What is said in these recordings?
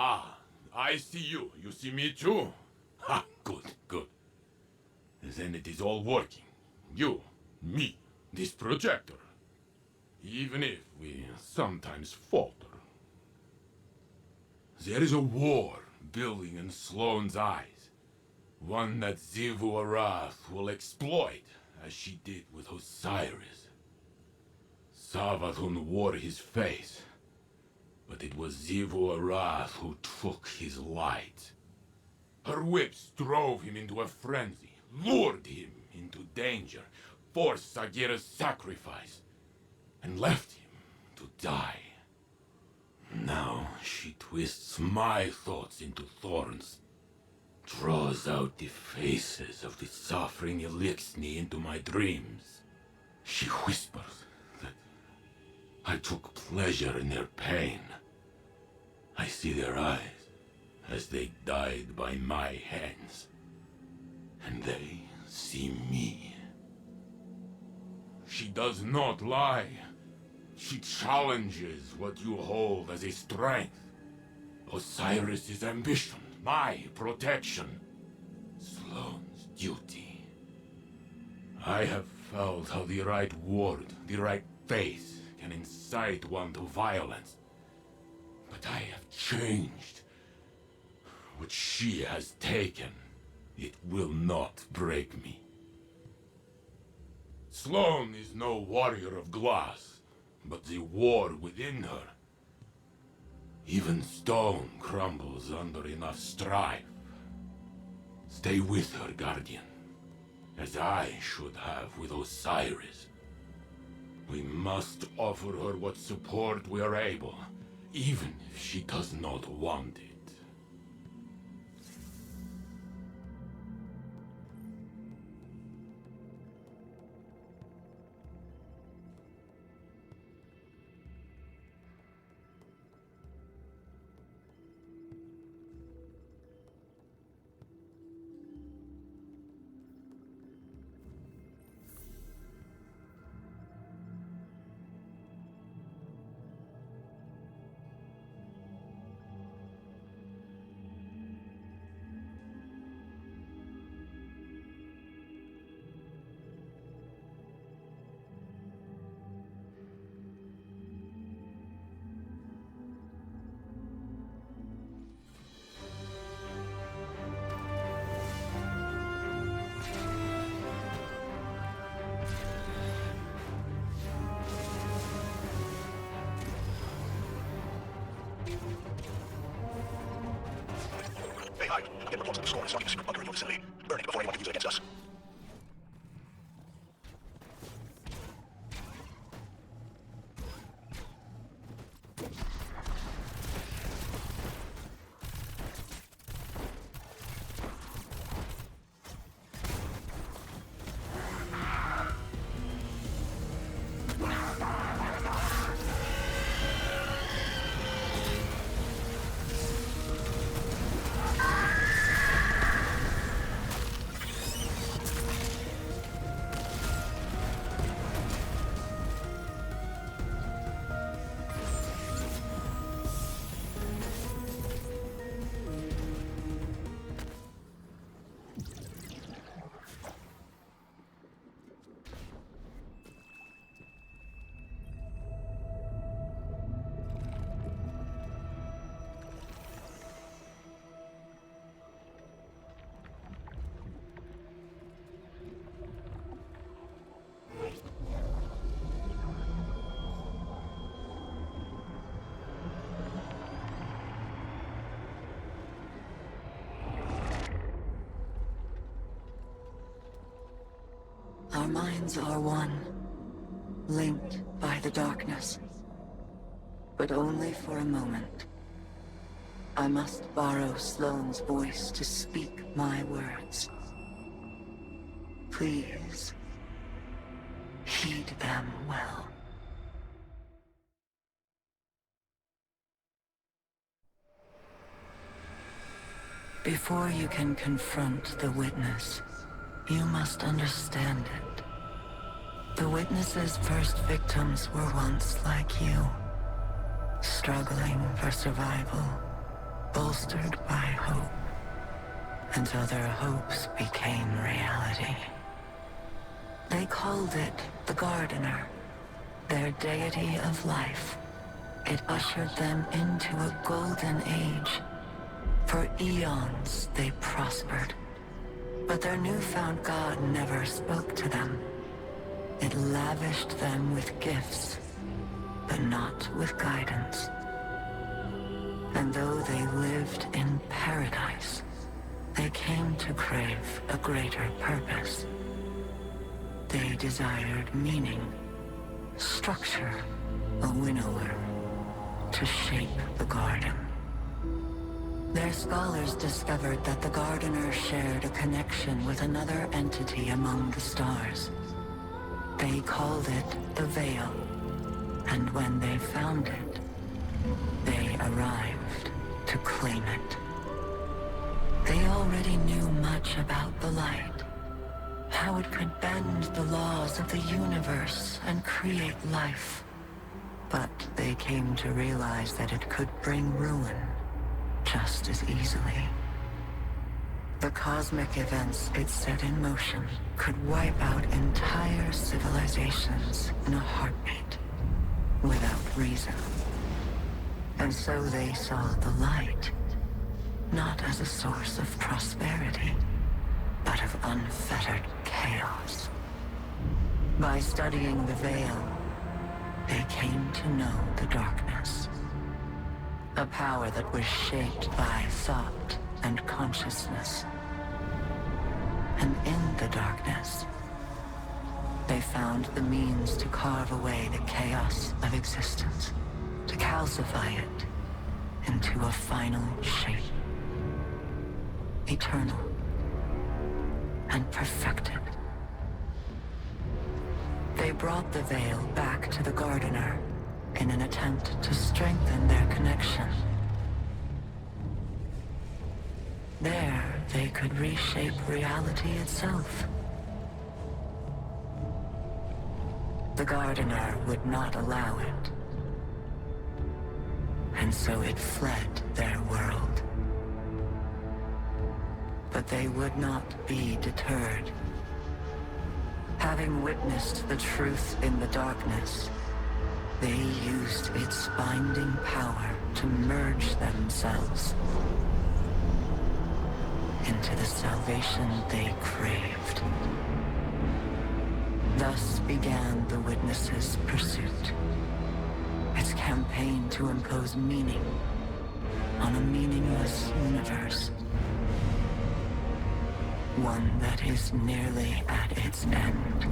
Ah, I see you. You see me too? Ha, good, good. Then it is all working. You, me, this projector. Even if we sometimes falter. There is a war building in Sloane's eyes. One that Zavala will exploit, as she did with Osiris. Savathun wore his face, but it was Zavala who took his light. Her whips drove him into a frenzy, lured him into danger, forced Sagira's sacrifice, and left him to die. Now she twists my thoughts into thorns, draws out the faces of the suffering Elixni into my dreams. She whispers that I took pleasure in their pain. I see their eyes as they died by my hands, and they see me. She does not lie. She challenges what you hold as a strength. Osiris's ambition, my protection, Sloane's duty. I have felt how the right word, the right face, can incite one to violence. But I have changed. What she has taken, it will not break me. Sloane is no warrior of glass, but the war within her. Even stone crumbles under enough strife. Stay with her, Guardian, as I should have with Osiris. We must offer her what support we are able, even if she does not want it. Get reports that the Sloane is stocking a secret bunker in your vicinity, burning before anyone can use it against us. Our minds are one, linked by the darkness. But only for a moment. I must borrow Sloane's voice to speak my words. Please, heed them well. Before you can confront the witness, you must understand it. The witness's first victims were once like you, struggling for survival, bolstered by hope, until their hopes became reality. They called it the Gardener, their deity of life. It ushered them into a golden age. For eons they prospered, but their newfound god never spoke to them. It lavished them with gifts, but not with guidance. And though they lived in paradise, they came to crave a greater purpose. They desired meaning, structure, a winnower, to shape the garden. Their scholars discovered that the Gardener shared a connection with another entity among the stars. They called it the Veil, and when they found it, they arrived to claim it. They already knew much about the light, how it could bend the laws of the universe and create life. But they came to realize that it could bring ruin just as easily. The cosmic events it set in motion could wipe out entire civilizations in a heartbeat, without reason. And so they saw the light, not as a source of prosperity, but of unfettered chaos. By studying the Veil, they came to know the darkness. A power that was shaped by thought and consciousness. And in the darkness, they found the means to carve away the chaos of existence, to calcify it into a final shape. Eternal and perfected. They brought the Veil back to the Gardener in an attempt to strengthen their connection. There, they could reshape reality itself. The Gardener would not allow it, and so it fled their world. But they would not be deterred. Having witnessed the truth in the darkness, they used its binding power to merge themselves into the salvation they craved. Thus began the Witness's pursuit, its campaign to impose meaning on a meaningless universe. One that is nearly at its end.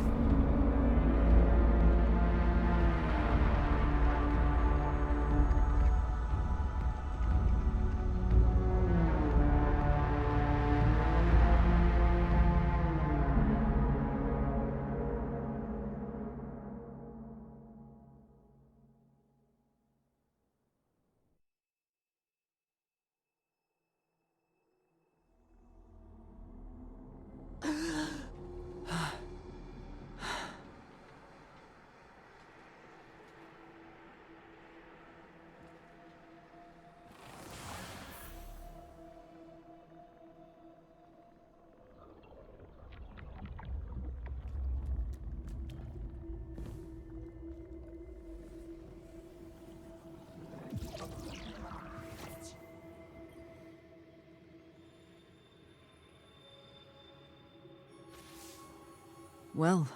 Well,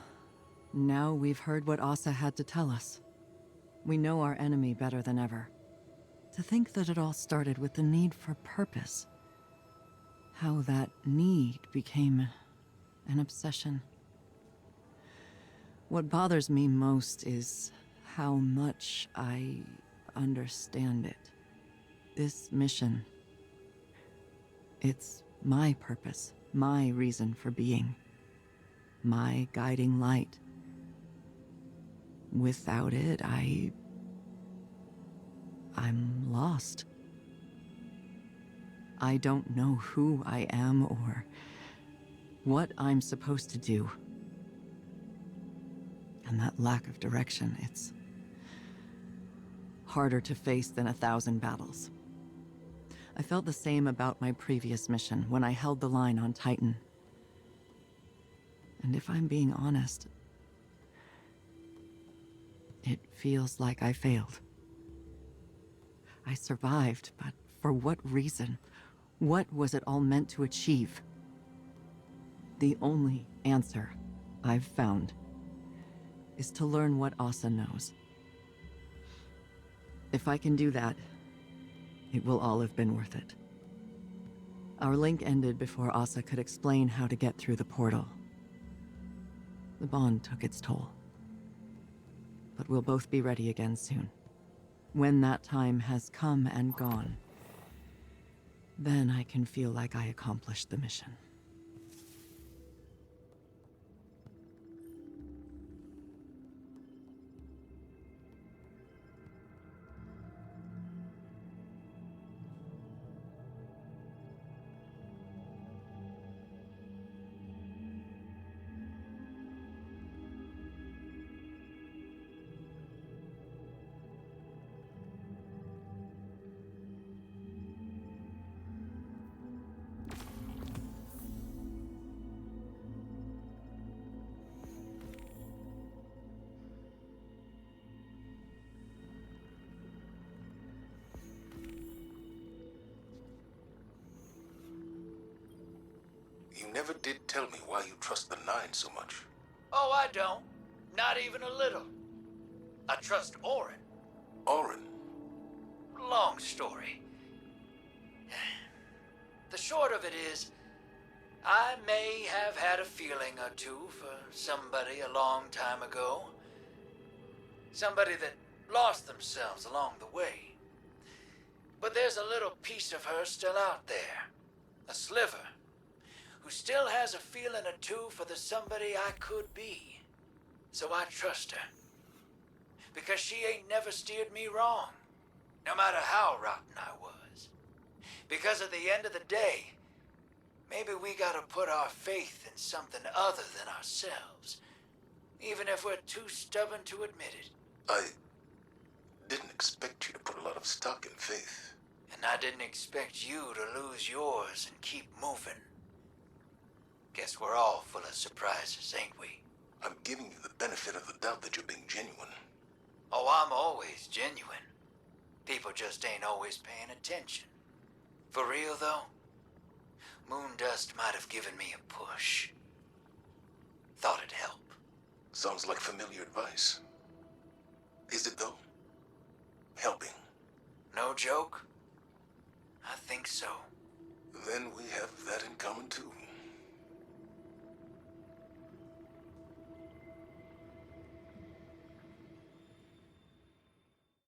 now we've heard what Ahsa had to tell us. We know our enemy better than ever. To think that it all started with the need for purpose. How that need became an obsession. What bothers me most is how much I understand it. This mission, it's my purpose, my reason for being. My guiding light. Without it, I'm lost. I don't know who I am or what I'm supposed to do. And that lack of direction, it's harder to face than 1,000 battles. I felt the same about my previous mission when I held the line on Titan. And if I'm being honest, it feels like I failed. I survived, but for what reason? What was it all meant to achieve? The only answer I've found is to learn what Ahsa knows. If I can do that, it will all have been worth it. Our link ended before Ahsa could explain how to get through the portal. The bond took its toll. But we'll both be ready again soon. When that time has come and gone, then I can feel like I accomplished the mission. You never did tell me why you trust the Nine so much. Oh, I don't. Not even a little. I trust Orin. Orin? Long story. The short of it is, I may have had a feeling or two for somebody a long time ago. Somebody that lost themselves along the way. But there's a little piece of her still out there. A sliver. Who still has a feeling or two for the somebody I could be. So I trust her. Because she ain't never steered me wrong. No matter how rotten I was. Because at the end of the day, maybe we gotta put our faith in something other than ourselves. Even if we're too stubborn to admit it. I didn't expect you to put a lot of stock in faith. And I didn't expect you to lose yours and keep moving. Guess we're all full of surprises, ain't we? I'm giving you the benefit of the doubt that you're being genuine. Oh, I'm always genuine. People just ain't always paying attention. For real, though, Moondust might have given me a push. Thought it'd help. Sounds like familiar advice. Is it, though? Helping? No joke? I think so. Then we have that in common, too.